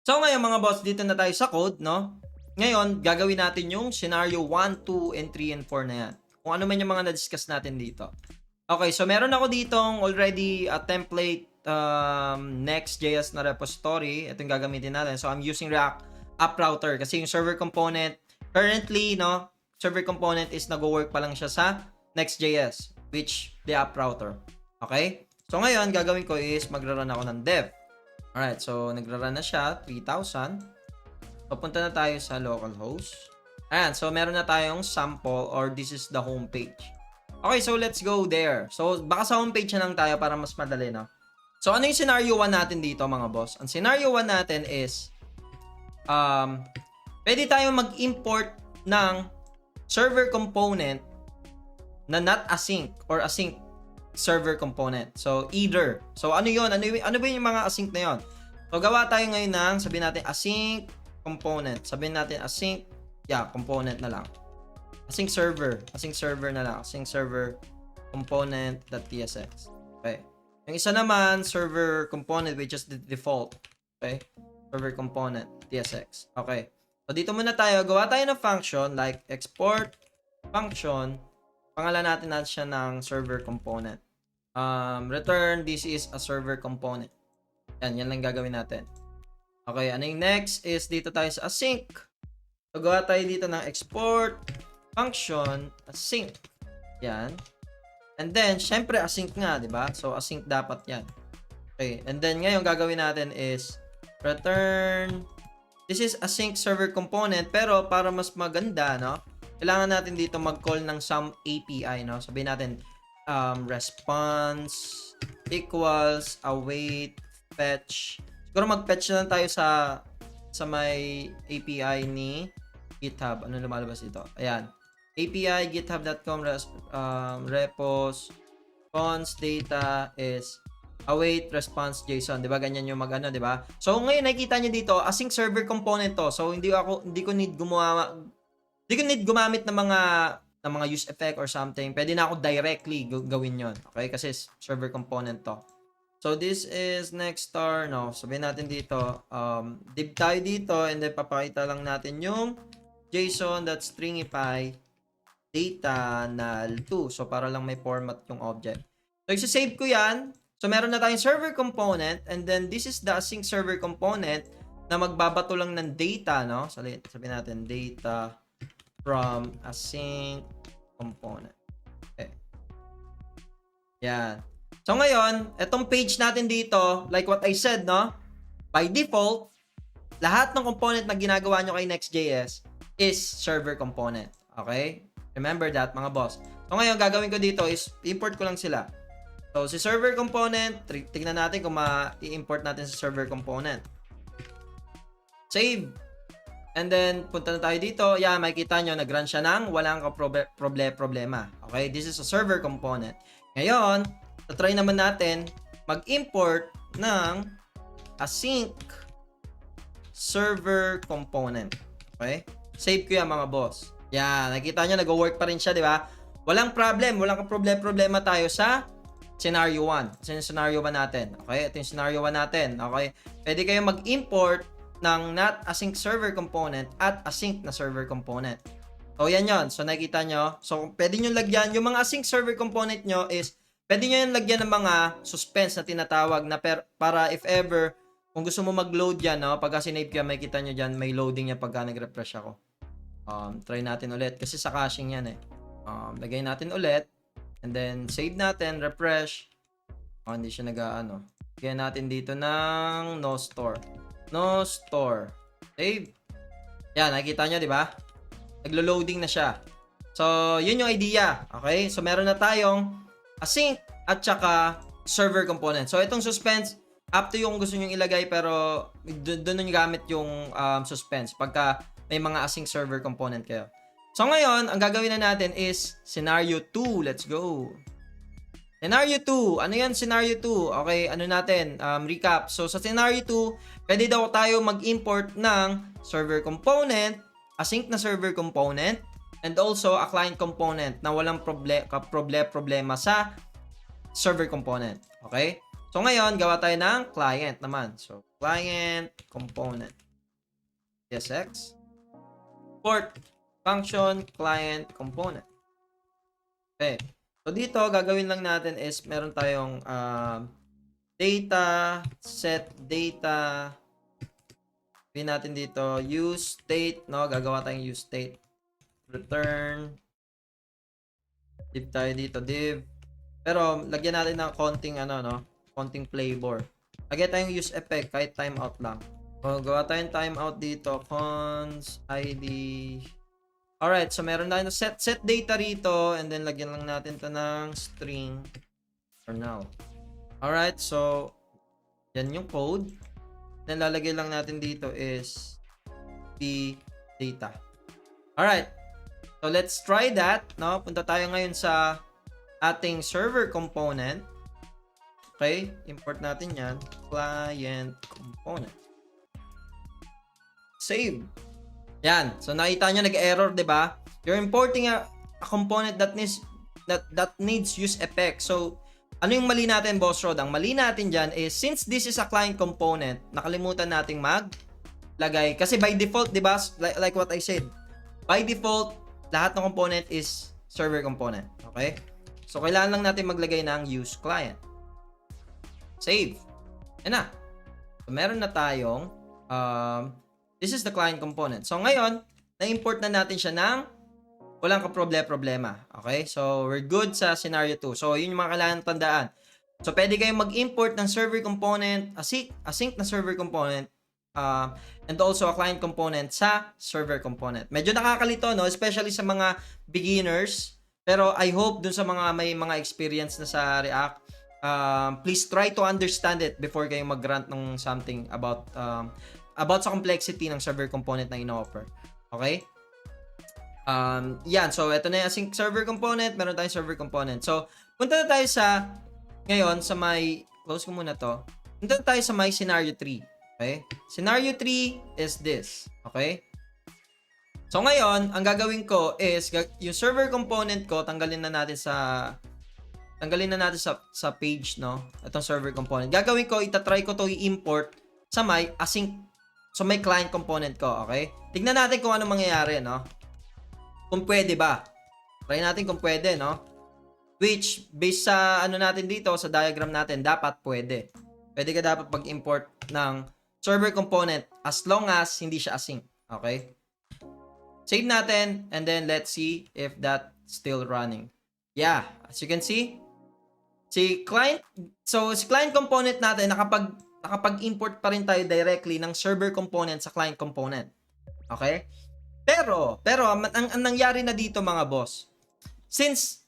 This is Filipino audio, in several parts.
So ngayon mga boss, dito na tayo sa code, no? Ngayon, gagawin natin yung scenario 1, 2, and 3, and 4 na yan. Kung ano man yung mga na-discuss natin dito. Okay, so meron ako ditong already a template Next.js na repository. Ito yung gagamitin natin. So I'm using React App Router kasi yung server component currently, no? Server component is nag-work pa lang siya sa Next.js, which the App Router. Okay? So ngayon, gagawin ko is magra-run ako ng dev. Alright, so nagra-run na siya, 3,000. Papunta na tayo sa localhost. Ayan, so meron na tayong sample or this is the homepage. Okay, so let's go there. So baka sa homepage na lang tayo para mas madali, no? So ano yung scenario 1 natin dito mga boss? Ang scenario 1 natin is pwede tayong mag-import ng server component na not async or async server component. So, either. So, ano yun? Ano ba yung mga async na yun? So, gawa tayo ngayon ng, sabihin natin, async component. Sabihin natin, async, component na lang. Async server na lang. Async server component.tsx. Okay. Yung isa naman, server component, which is the default. Okay. Server component, tsx. Okay. So, dito muna tayo. Gawa tayo ng function like export function. Pangalan natin siya ng server component. Return, this is a server component. Yan lang gagawin natin. Okay, ano yung next is dito tayo sa async. So, gawa tayo dito ng export function async. Yan. And then, syempre async nga, di ba? So, async dapat yan. Okay, and then ngayon gagawin natin is return, this is async server component, pero para mas maganda, no? Kailangan natin dito mag-call ng some API, no? Sabihin natin, response equals await fetch. Siguro mag-fetch na lang tayo sa may API ni GitHub. Ano lumalabas dito? Ayan. API github.com repos response data is await response JSON. 'Di ba? Ganyan yung mag-ano, 'di ba? So ngayon nakikita niyo dito, async server component to. So hindi ko need gumamit ng mga use effect or something. Pwede na ako directly gawin yon. Okay? Kasi server component to. So, this is next star. No, sabihin natin dito, div tayo dito and then papakita lang natin yung JSON.stringify data null2. So, para lang may format yung object. So, isa-save ko yan. So, meron na tayong server component and then this is the async server component na magbabato lang ng data, no? Sabihin natin, data from async component. Okay. Yan. So ngayon, itong page natin dito, like what I said, no? By default, lahat ng component na ginagawa nyo kay Next.js is server component. Okay? Remember that, mga boss. So ngayon, gagawin ko dito is import ko lang sila. So si server component, tignan natin kung ma-import natin sa server component. Save. And then, punta na tayo dito. Yeah, makikita nyo, nag-run siya ng walang problema. Okay, this is a server component. Ngayon, try naman natin mag-import ng async server component. Okay? Save ko yan, mga boss. Yeah, nakikita nyo, nag-work pa rin siya, di ba? Walang problema tayo sa scenario 1. Kasi yung scenario 1 natin. Okay? Ito yung scenario 1 natin. Okay? Pwede kayo mag-import ng not async server component at async na server component. So, yan yon. So, nakikita nyo. So, pwede nyo lagyan. Yung mga async server component nyo is, pwede nyo yung lagyan ng mga suspense na tinatawag na para if ever, kung gusto mo mag-load yan, no? Pagka sinave ka, makikita nyo dyan, may loading yan pagka nag-refresh ako. Try natin ulit. Kasi sa caching yan eh. Lagay natin ulit. And then, save natin, refresh. Hindi siya nag-ano. Lagyan natin dito ng no store. No store. Save. Yan, nakikita nyo, di ba? Naglo-loading na siya. So, yun yung idea. Okay? So, meron na tayong async at saka server component. So, itong suspense, up to yung gusto nyo ilagay, pero doon nyo gamit yung suspense pagka may mga async server component kayo. So, ngayon, ang gagawin na natin is scenario 2. Let's go. Scenario 2. Ano yan scenario 2? Okay, ano natin? Recap. So, sa scenario 2, pwede daw tayo mag-import ng server component, async na server component, and also a client component na walang problema sa server component. Okay? So, So, ngayon, gawa tayo ng client naman. So, client component. CSX. Import function client component. Okay. So, dito, gagawin lang natin is meron tayong data, set data. Pin natin dito, use state, no? Gagawa tayong use state. Return. Div tayo dito, div. Pero, lagyan natin ng konting, konting flavor. Lagyan tayong use effect, kahit timeout lang. So, gawa tayong timeout dito, cons, id. Alright, so meron tayong set data rito, and then lagyan lang natin to ng string for now. Alright, so, yan yung code. Then, lalagay lang natin dito is the data. Alright. So, let's try that. No? Punta tayo ngayon sa ating server component. Okay. Import natin yan. Client component. Save. Yan. So, nakita nyo nag-error, diba? You're importing a component that needs use effect. So, ano yung mali natin, Boss Rod? Ang mali natin dyan is, since this is a client component, nakalimutan nating maglagay. Kasi by default, di ba, like what I said, by default, lahat ng component is server component. Okay? So, kailangan lang natin maglagay ng use client. Save. Yan na. So, meron na tayong, this is the client component. So, ngayon, na-import na natin siya ng walang ka-problema. Okay? So, we're good sa scenario 2. So, yun yung mga kailangan tandaan. So, pwede kayong mag-import ng server component, async na server component, and also a client component sa server component. Medyo nakakalito, no? Especially sa mga beginners. Pero, I hope dun sa mga may mga experience na sa React, please try to understand it before kayo mag-grant ng something about sa complexity ng server component na ino-offer. Okay? Yan. So, ito na yung async server component. Meron tayong server component. So, punta na tayo ngayon sa may, close ko muna to. Punta na tayo sa may scenario 3. Okay? Scenario 3 is this. Okay? So, ngayon, ang gagawin ko is, yung server component ko, tanggalin na natin sa page, no? Itong server component. Gagawin ko, itatry ko to i-import sa may async, so may client component ko. Okay? Tignan natin kung ano mangyayari, no? Kung pwede ba. Try natin kung pwede, no? Which, based sa natin dito, sa diagram natin, dapat pwede. Pwede ka dapat pag-import ng server component as long as hindi siya async. Okay? Save natin, and then let's see if that's still running. Yeah, as you can see, si client component natin, nakapag-import pa rin tayo directly ng server component sa client component. Okay? Pero ang nangyari na dito, mga boss, since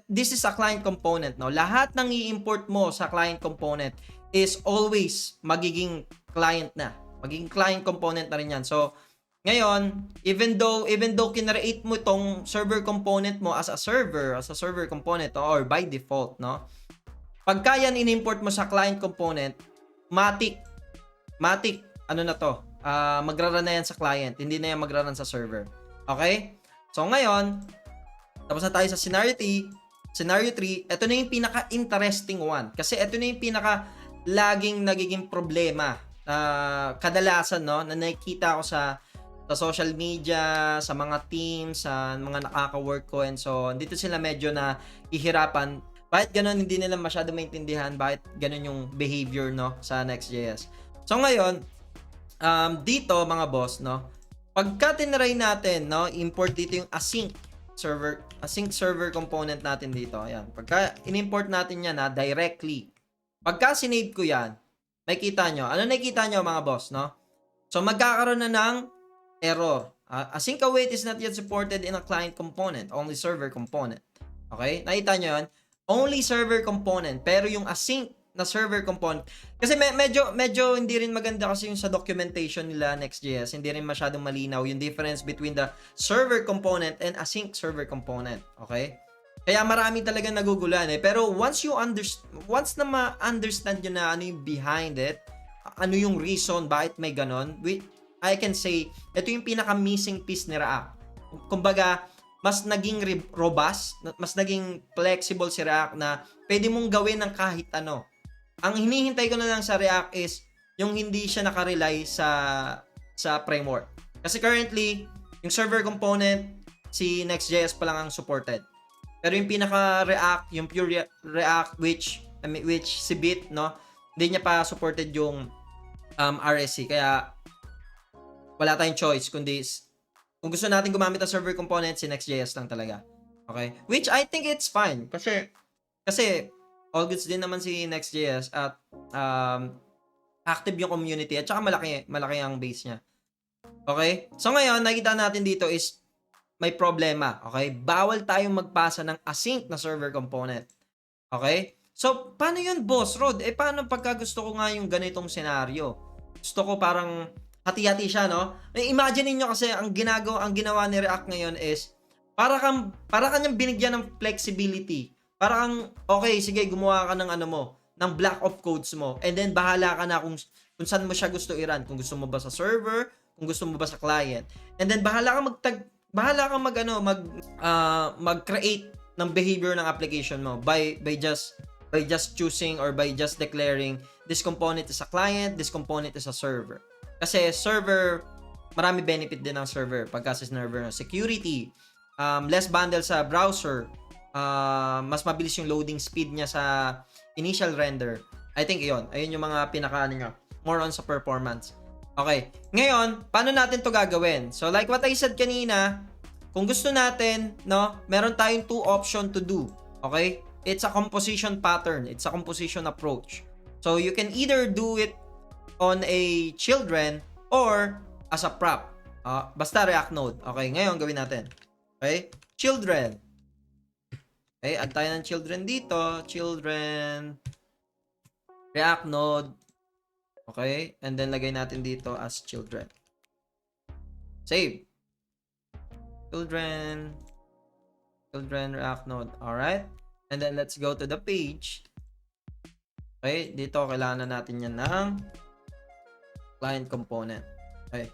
this is a client component, no? Lahat ng i-import mo sa client component is always magiging client na. Magiging client component na rin yan. So, ngayon, even though kinreate mo itong server component mo as a server component, or by default, no? Pagka yan in-import mo sa client component, matik, magra-run na yan sa client, hindi na yan magra-run sa server. Okay? So, ngayon, tapos na tayo sa scenario 3. Ito na yung pinaka-interesting one. Kasi ito na yung laging nagiging problema. Kadalasan, no, na nakikita ko sa social media, sa mga teams, sa mga nakaka-work ko, and so, dito sila medyo na ihirapan. Bakit ganun, hindi nila masyado maintindihan, bakit ganun yung behavior, no, sa Next.js. So, ngayon, dito, mga boss, no, pagka tinry natin, no, import dito yung async server component natin dito. Ayan. Pagka in-import natin yan, directly. Pagka sinave ko yan, makikita nyo. Ano nakikita nyo, mga boss, no? So, magkakaroon na ng error. Async await is not yet supported in a client component, only server component. Okay? Nakita nyo yan? Only server component. Pero yung async na server component, kasi medyo hindi rin maganda kasi yung sa documentation nila Next.js, hindi rin masyadong malinaw yung difference between the server component and async server component. Okay? Kaya marami talaga nagugulan eh. Pero once na ma-understand nyo na ano yung behind it, ano yung reason bakit may ganon, I can say, ito yung pinaka-missing piece ni React. Kumbaga, mas naging robust, mas naging flexible si React na pwede mong gawin ng kahit ano. Ang hinihintay ko na lang sa React is yung hindi siya nakarely sa framework. Kasi currently, yung server component, si Next.js pa lang ang supported. Pero yung pinaka-React, yung pure React, which si Bit, no, hindi niya pa supported yung RSC. Kaya, wala tayong choice, kundi kung gusto natin gumamit ng server component, si Next.js lang talaga. Okay? Which I think it's fine. Kasi all goods din naman si Next.js at active yung community at saka malaki ang base niya. Okay? So ngayon, nakita natin dito is may problema. Okay? Bawal tayong magpasa ng async na server component. Okay? So, paano yun, Boss Rod? Paano pagka gusto ko nga yung ganitong senaryo? Gusto ko parang hati-hati siya, no? Imagine niyo kasi ang ginawa ni React ngayon is para kanyang binigyan ng flexibility. Para kang, okay, sige, gumawa ka ng ng block of codes mo. And then, bahala ka na kung saan mo siya gusto i-run. Kung gusto mo ba sa server, kung gusto mo ba sa client. And then, bahala ka mag-create ng behavior ng application mo by just choosing or by just declaring this component is a client, this component is a server. Kasi server, marami benefit din ng server. Pagka sa server, security, less bundle sa browser, mas mabilis yung loading speed niya sa initial render. I think ayun yung mga pinaka niya. More on sa performance. Okay. Ngayon, paano natin to gagawin? So like what I said kanina, kung gusto natin, no, meron tayong two option to do. Okay? It's a composition pattern. It's a composition approach. So you can either do it on a children or as a prop. Basta React node. Okay, ngayon gawin natin. Okay? Children. Okay, add tayo ng children dito. Children. React node. Okay? And then lagay natin dito as children. Save. Children. Children React node. Alright? And then let's go to the page. Okay, dito kailangan natin yan ng client component. Okay.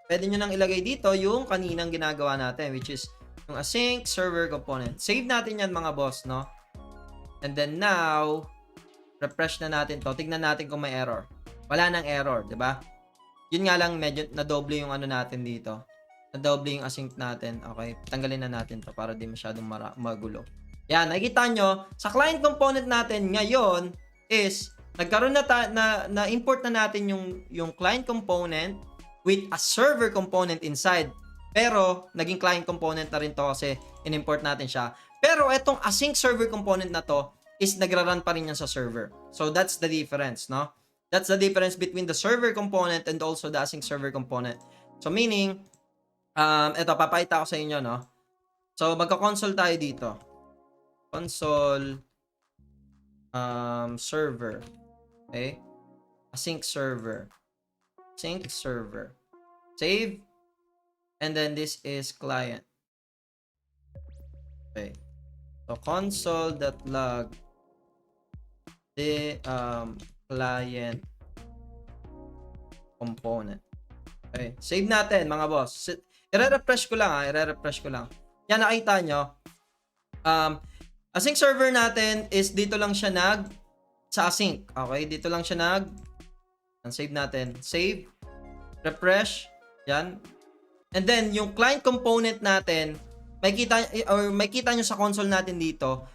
Pwede nyo nang ilagay dito yung kaninang ginagawa natin, which is yung async server component. Save natin yan mga boss, no? And then now, refresh na natin to. Tignan natin kung may error. Wala nang error, di ba? Yun nga lang, medyo nadoble yung natin dito. Nadoble yung async natin. Okay, tanggalin na natin to para di masyadong magulo. Yan, nakikita nyo, sa client component natin ngayon is, nagkaroon na import na natin yung client component with a server component inside. Pero, naging client component na rin to kasi in-import natin siya. Pero, itong async server component na to is nagra-run pa rin yan sa server. So, that's the difference, no? That's the difference between the server component and also the async server component. So, meaning, ito, papakita ko sa inyo, no? So, magka-console tayo dito. Console server. Okay? Async server. Sync server. Save. And then this is client. Okay. So console.log the client component. Okay. Save natin mga boss. I-refresh ko lang i-refresh ko lang. Yan, nakita nyo. Async server natin is dito lang siya sa async. Okay, dito lang siya save natin. Save, refresh, yan. And then yung client component natin, makita nyo sa console natin dito,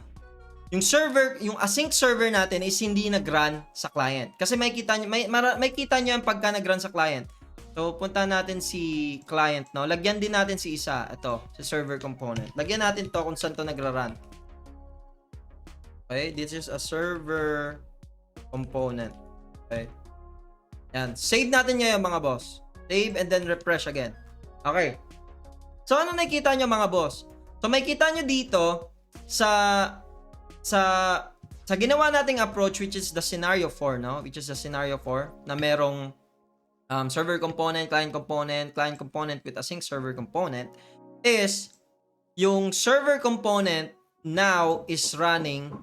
yung async server natin is hindi nag-run sa client. Kasi makita nyo yung pagka nag-run sa client. So, punta natin si client, no? Lagyan din natin si isa, ito, si server component. Lagyan natin to kung saan to nagra-run. Okay, this is a server component. Okay. Yan. Save natin ngayon mga boss. Save and then refresh again. Okay. So, ano nakikita nyo mga boss? So, makikita nyo dito sa ginawa nating approach, which is the scenario 4, no? Which is the scenario 4 na merong server component, client component with async server component is yung server component now is running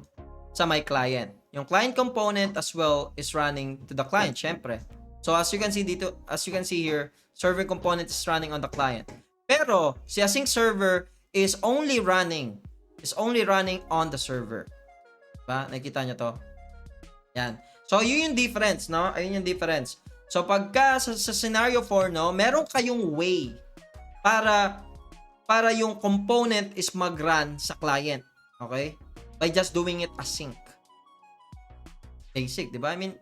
sa my client. Yung client component as well is running to the client, syempre. So as you can see here, server component is running on the client. Pero si async server is only running on the server. Diba? Nakikita nyo to? Yan. So, yun yung difference, no? Ayun yung difference. So, pagka sa scenario 4, no, meron kayong way para yung component is mag-run sa client. Okay? By just doing it async. Basic, di ba? I mean,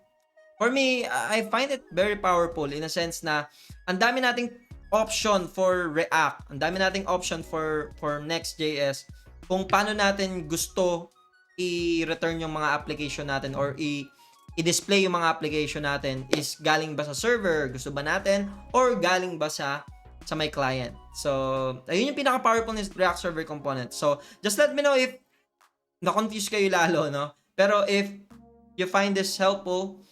for me, I find it very powerful in a sense na ang dami nating option for React, ang dami nating option for Next.js kung paano natin gusto i-return yung mga application natin or i-display yung mga application natin is galing ba sa server, gusto ba natin, or galing ba sa my client. So, ayun yung pinaka-powerful ng React Server Component. So, just let me know if na-confuse kayo lalo, no? Pero if you find this helpful,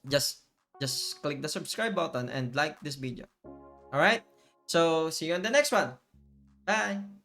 just click the subscribe button and like this video. Alright? So, see you on the next one. Bye!